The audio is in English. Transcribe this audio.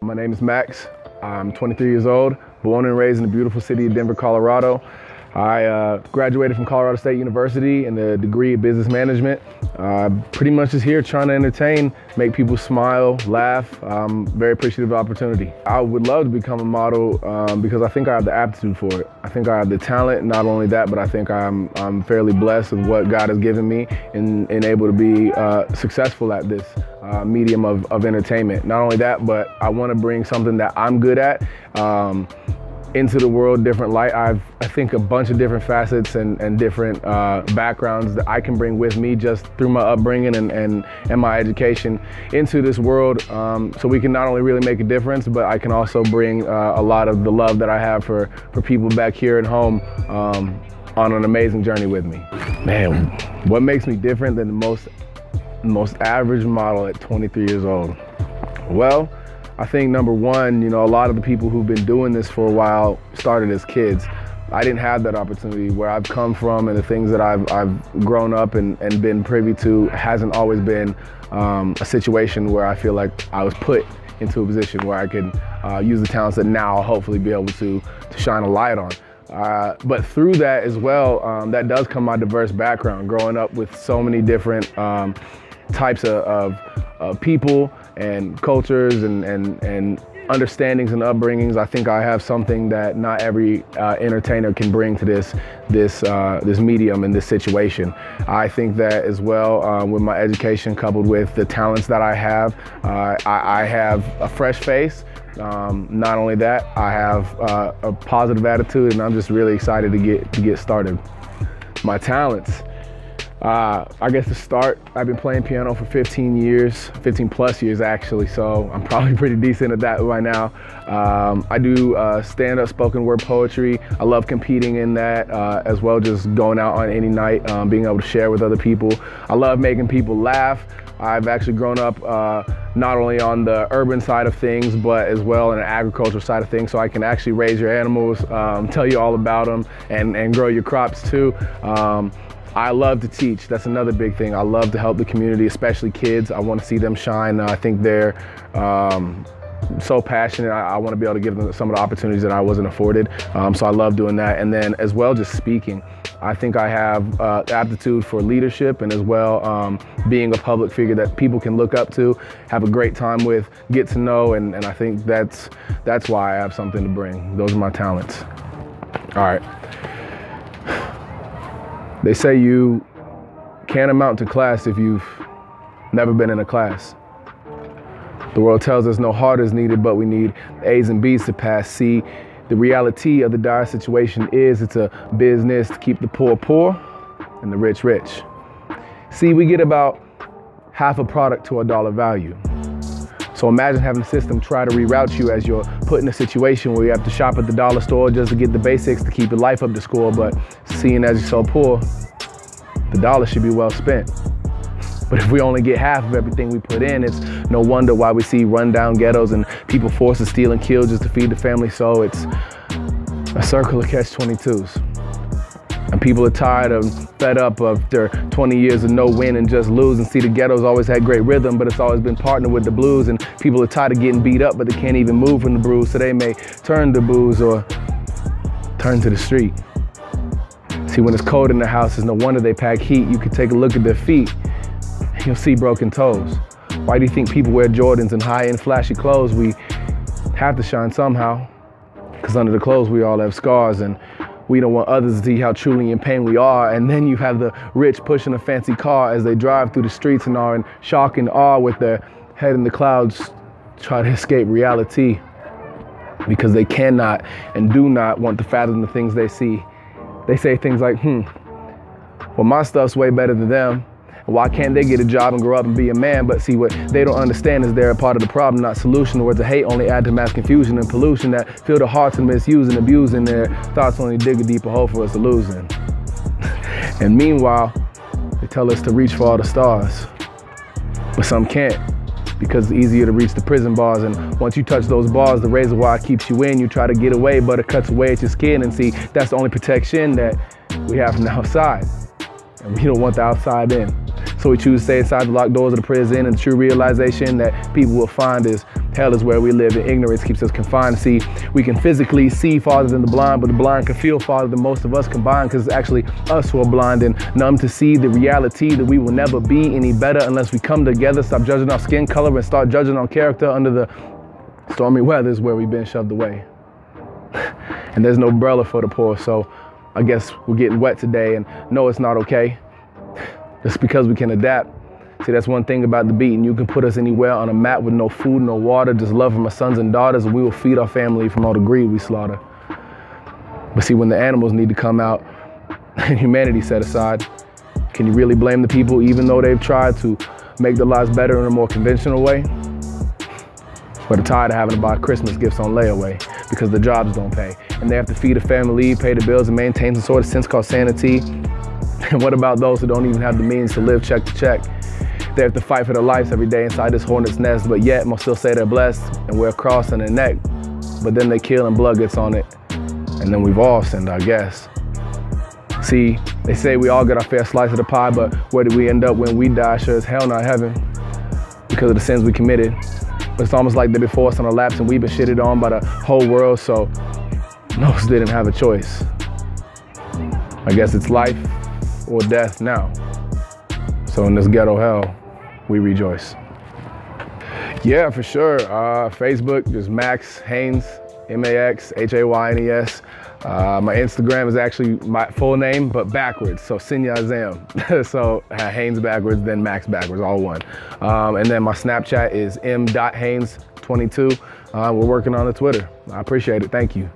My name is Max. I'm 23 years old, born and raised in the beautiful city of Denver, Colorado. I graduated from Colorado State University in the degree of business management. Pretty much just here trying to entertain, make people smile, laugh. I'm very appreciative of the opportunity. I would love to become a model because I think I have the aptitude for it. I think I have the talent. Not only that, but I think I'm fairly blessed with what God has given me and able to be successful at this medium of entertainment. Not only that, but I want to bring something that I'm good at into the world, different light. I think a bunch of different facets and different backgrounds that I can bring with me just through my upbringing and my education into this world, so we can not only really make a difference, but I can also bring a lot of the love that I have for people back here at home on an amazing journey with me. Man, what makes me different than the most average model at 23 years old? Well, I think number one, a lot of the people who've been doing this for a while started as kids. I didn't have that opportunity. Where I've come from and the things that I've grown up and been privy to hasn't always been a situation where I feel like I was put into a position where I could use the talents that now I'll hopefully be able to shine a light on. But through that as well, that does come my diverse background, growing up with so many different types of people and cultures and understandings and upbringings. I think I have something that not every entertainer can bring to this medium and this situation. I think that as well, with my education coupled with the talents that I have a fresh face. Not only that, I have a positive attitude, and I'm just really excited to get started. My talents. I guess to start, I've been playing piano for 15 plus years actually, so I'm probably pretty decent at that right now. I do stand-up spoken word poetry. I love competing in that as well, just going out on any night, being able to share with other people. I love making people laugh. I've actually grown up not only on the urban side of things, but as well in the agricultural side of things, so I can actually raise your animals, tell you all about them, and grow your crops too. I love to teach. That's another big thing. I love to help the community, especially kids. I want to see them shine. I think they're so passionate. I want to be able to give them some of the opportunities that I wasn't afforded. So I love doing that. And then as well, just speaking. I think I have the aptitude for leadership, and as well being a public figure that people can look up to, have a great time with, get to know, and I think that's why I have something to bring. Those are my talents. All right. They say you can't amount to class if you've never been in a class. The world tells us no heart is needed, but we need A's and B's to pass. See, the reality of the dire situation is it's a business to keep the poor poor and the rich rich. See, we get about half a product to a dollar value. So imagine having the system try to reroute you as you're put in a situation where you have to shop at the dollar store just to get the basics to keep your life up to score. But seeing as you're so poor, the dollar should be well spent. But if we only get half of everything we put in, it's no wonder why we see rundown ghettos and people forced to steal and kill just to feed the family. So it's a circle of catch-22s. And people are tired of, fed up of their 20 years of no win and just lose, and see the ghetto's always had great rhythm, but it's always been partnered with the blues, and people are tired of getting beat up, but they can't even move from the bruise, so they may turn to booze or turn to the street. See, when it's cold in the house, it's no wonder they pack heat. You can take a look at their feet, and you'll see broken toes. Why do you think people wear Jordans and high-end flashy clothes? We have to shine somehow, because under the clothes we all have scars, and we don't want others to see how truly in pain we are. And then you have the rich pushing a fancy car as they drive through the streets and are in shock and awe with their head in the clouds, try to escape reality because they cannot and do not want to fathom the things they see. They say things like, well, my stuff's way better than them. Why can't they get a job and grow up and be a man? But see, what they don't understand is they're a part of the problem, not solution. The words of hate only add to mass confusion and pollution that fill their hearts and misuse and abusing. Their thoughts only dig a deeper hole for us to lose in. And meanwhile, they tell us to reach for all the stars. But some can't, because it's easier to reach the prison bars. And once you touch those bars, the razor wire keeps you in. You try to get away, but it cuts away at your skin. And see, that's the only protection that we have from the outside. And we don't want the outside in. So we choose to stay inside the locked doors of the prison, and the true realization that people will find is hell is where we live, and ignorance keeps us confined. See, we can physically see farther than the blind, but the blind can feel farther than most of us combined, because it's actually us who are blind and numb to see the reality that we will never be any better unless we come together, stop judging our skin color, and start judging our character under the stormy weather is where we've been shoved away. And there's no umbrella for the poor, so I guess we're getting wet today, and no, it's not okay. Just because we can adapt. See, that's one thing about the beat, and you can put us anywhere on a map with no food, no water, just love from our sons and daughters, and we will feed our family from all the greed we slaughter. But see, when the animals need to come out and humanity set aside, can you really blame the people even though they've tried to make their lives better in a more conventional way? But they're tired of having to buy Christmas gifts on layaway because the jobs don't pay. And they have to feed a family, pay the bills, and maintain some sort of sense called sanity. And what about those who don't even have the means to live check to check? They have to fight for their lives every day inside this hornet's nest, but yet must still say they're blessed and wear a cross on their neck. But then they kill and blood gets on it. And then we've all sinned, I guess. See, they say we all get our fair slice of the pie, but where do we end up when we die? Sure as hell not heaven, because of the sins we committed. But it's almost like they've been forced on our laps and we've been shitted on by the whole world, so most didn't have a choice. I guess it's life or death now. So in this ghetto hell, we rejoice. Yeah, for sure. Facebook, just Max Haynes, MAXHAYNES. My Instagram is actually my full name, but backwards, so Sinyazam. So Haynes backwards, then Max backwards, all one. And then my Snapchat is m.haynes22. We're working on the Twitter. I appreciate it, thank you.